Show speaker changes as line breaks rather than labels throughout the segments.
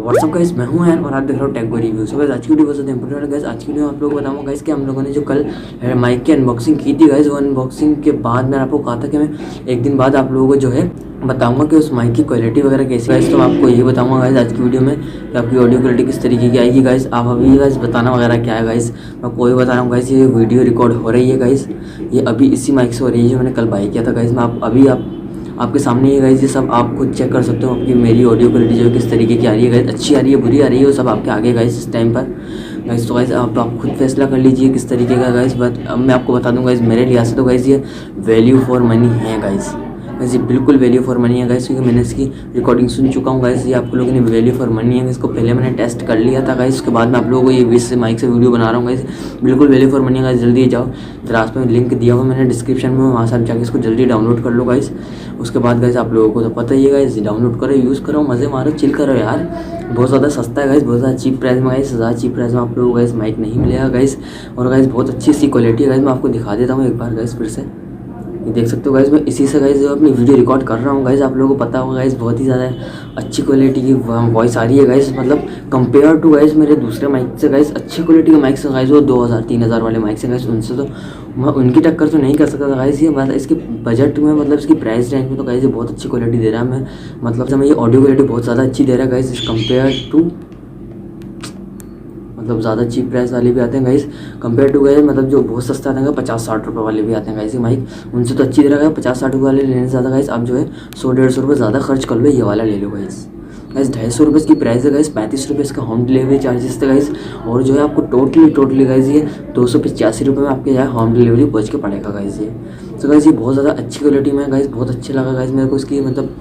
WhatsApp guys, मैं हूं यार और आप देख रहे हो टेक रिव्यू। सो गाइस आज की वीडियो बहुत ज़्यादा इंपॉर्टेंट है गाइस। आज की वीडियो में आप लोगों को बताऊंगा गाइस कि हम लोगों ने जो कल माइक की अनबॉक्सिंग की थी गाइस, वो अनबॉक्सिंग के बाद मैंने आपको कहा था कि मैं एक दिन बाद आप लोगों को जो है बताऊंगा कि उस माइक की क्वालिटी वगैरह कैसी है। तो आपको ये बताऊंगा गाइस आज की वीडियो में कि आपकी ऑडियो क्वालिटी किस तरीके की आएगी गाइस। आप अभी गाइस बताना वगैरह क्या है गाइस, मैं कोई बता रहा हूँ गाइस। ये वीडियो रिकॉर्ड हो रही है गाइस, ये अभी इसी माइक से हो रही है जो मैंने कल बाई किया था गाइस। मैं आपके सामने ही गाइस, ये सब आप खुद चेक कर सकते हो आपकी मेरी ऑडियो क्वालिटी जो है किस तरीके की आ रही है गाइस, अच्छी आ रही है बुरी आ रही है, वो सब आपके आगे गाइस इस टाइम पर गाइस। तो गाइस आप खुद फैसला कर लीजिए किस तरीके का गाइस। बट अब मैं आपको बता दूं गाइस, मेरे लिहाज से तो गाइस ये वैल्यू फॉर मनी है गाइस। ये बिल्कुल वैल्यू फॉर मनी है गाइस, क्योंकि मैंने इसकी रिकॉर्डिंग सुन चुका हूँ गाइस। ये आप लोगों ने वैल्यू फॉर मनी है। इसको पहले मैंने टेस्ट कर लिया था गाइस, उसके बाद मैं आप लोगों को ये 20 से माइक से वीडियो बना रहा हूँ गाइस। बिल्कुल वैल्यू फॉर मनी है गाइस, जल्दी जाओ द्रास में लिंक दिया हुआ मैंने डिस्क्रिप्शन में, वहाँ से आप जाके इसको जल्दी डाउनलोड कर लो गाइस। उसके बाद गाइस आप लोगों को तो पता ही है गाइस, डाउनलोड करो, यूज़ करो, मज़े मारो, चिल करो यार। बहुत ज़्यादा सस्ता है गाइस, बहुत ज़्यादा चीप प्राइस में गाइस। ज़्यादा चीप प्राइस में आप लोगों को गाइस माइक नहीं मिलेगा गाइस। और गाइस बहुत अच्छी सी क्वालिटी है गाइस, मैं आपको दिखा देता हूँ एक बार गाइस फिर से। ये देख सकते हो गाइस, मैं इसी से गाइस जो अपनी वीडियो रिकॉर्ड कर रहा हूँ गाइस। आप लोगों को पता होगा गाइस, बहुत ही ज़्यादा अच्छी क्वालिटी की वॉइस आ रही है गाइस। मतलब कंपेयर टू गाइस मेरे दूसरे माइक से गाइस, अच्छी क्वालिटी के माइक से गाइस, वो 2000-3000 वाले माइक से गाइस, उनसे तो मैं उनकी टक्कर तो नहीं कर सकता था गाइस। ये मतलब इसके बजट में, मतलब इसकी प्राइस रेंज में तो गाइस ये बहुत अच्छी क्वालिटी दे रहा है। मैं मतलब मैं ये ऑडियो क्वालिटी बहुत ज़्यादा अच्छी दे रहा है गाइस कंपेयर टू, मतलब ज़्यादा चीप प्राइस वाले भी आते हैं गाइस कंपेयर टू गाइस, मतलब जो बहुत सस्ता आते हैं 50-60 रुपये वाले भी आते हैं गाइस। ये माइक उनसे तो अच्छी दे रहा है। 50-60 रुपये वाले लेने से ज़्यादा गाइस आप जो है 100-150 रुपये ज़्यादा खर्च कर लो, ये वाला ले लो गाइस। 250 रुपये की प्राइस है गाइस, 35 रुपये इसका होम डिलीवरी चार्जेस थे गाइस। और जो है आपको टोटली गाइस ये 285 रुपये में आपके यहाँ होम डिलीवरी पहुँच के पड़ेगा गाइस ये। तो गाइस ये बहुत ज़्यादा अच्छी क्वालिटी में गाइस, बहुत अच्छी लगा गाइस मेरे को इसकी, मतलब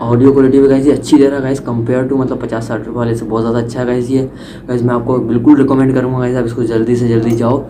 ऑडियो क्वालिटी भी गाइस ये अच्छी दे रहा है गाइस कंपेयर टू, मतलब 50-60 रुपये वाले से बहुत ज़्यादा अच्छा है गाइस ये। गाइस मैं आपको बिल्कुल रिकमेंड करूँगा गाइस, आप इसको जल्दी से जल्दी जाओ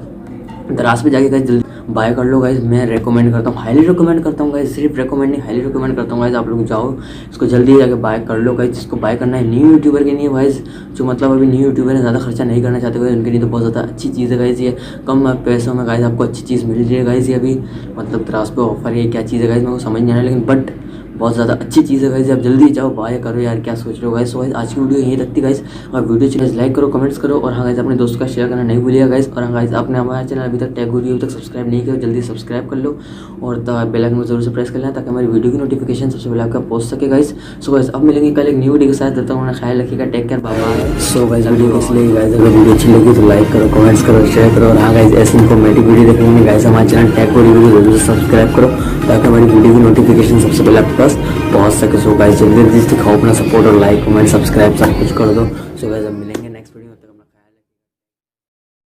दराज पे जाके गाइस जल्दी बाय कर लो गाइस। मैं रेकमेंड करता हूँ, हाईली रिकमेंड करता हूँ गाइस, सिर्फ रेकमेंड नहीं हाईली रिकमेंड करता हूँ गाइस। आप लोग जाओ इसको जल्दी जाके बाय कर लो गाइस। जिसको बाय करना है न्यू यूट्यूबर के लिए गाइस, जो मतलब अभी न्यू यूट्यूबर है, ज़्यादा खर्चा नहीं करना चाहते गाइस, उनके लिए तो बहुत ज़्यादा अच्छी चीज़ है गाइस ये। कम पैसों में गाइस आपको अच्छी चीज़ मिल रही है गाइस ये अभी, मतलब दराज पे ऑफर है, क्या चीज़ है गाइस मेरे को समझ नहीं आ रहा, लेकिन बट बहुत ज़्यादा अच्छी चीज़ है गाइस। आप जल्दी जाओ बाय करो यार, क्या सोच रहे हो गाइस। गाइस आज की वीडियो यहीं तक थी गाइस, और वीडियो चैनल लाइक करो, कमेंट्स करो, और हाँ गाइस अपने दोस्तों का शेयर करना नहीं भूलिएगा गाइस। और हाँ गाइस आपने हमारा चैनल अभी तक टेक वीडियो तक सब्सक्राइब नहीं किया, जल्दी सब्सक्राइब कर लो और बेल आइकन को जरूर से प्रेस कर लेना, ताकि हमारी वीडियो की नोटिफिकेशन सबसे पहले आपका पहुंच सके गाइस। सो गाइस अब मिलेंगे कल एक न्यू वीडियो के साथ, तब तक अपना ख्याल रखिएगा, take care, bye bye. So guys video इसलिए गाइस, अगर वीडियो अच्छी लगी तो लाइक करो, कमेंट्स करो, शेयर करो, और हाँ गाइस ऐसी इन्फॉर्मेटिव वीडियो देखने में गाइस हमारे चैनल टेक वीडियो को जरूर से सब्सक्राइब करो, ताकि हमारी वीडियो की नोटिफिकेशन सबसे पहले आपके पास पहुंच सके। सो गाइस जल्दी दिखाओ अपना सपोर्ट और लाइक कमेंट सब्सक्राइब सब कुछ कर दो। सो गाइस अब मिलेंगे नेक्स्ट वीडियो में।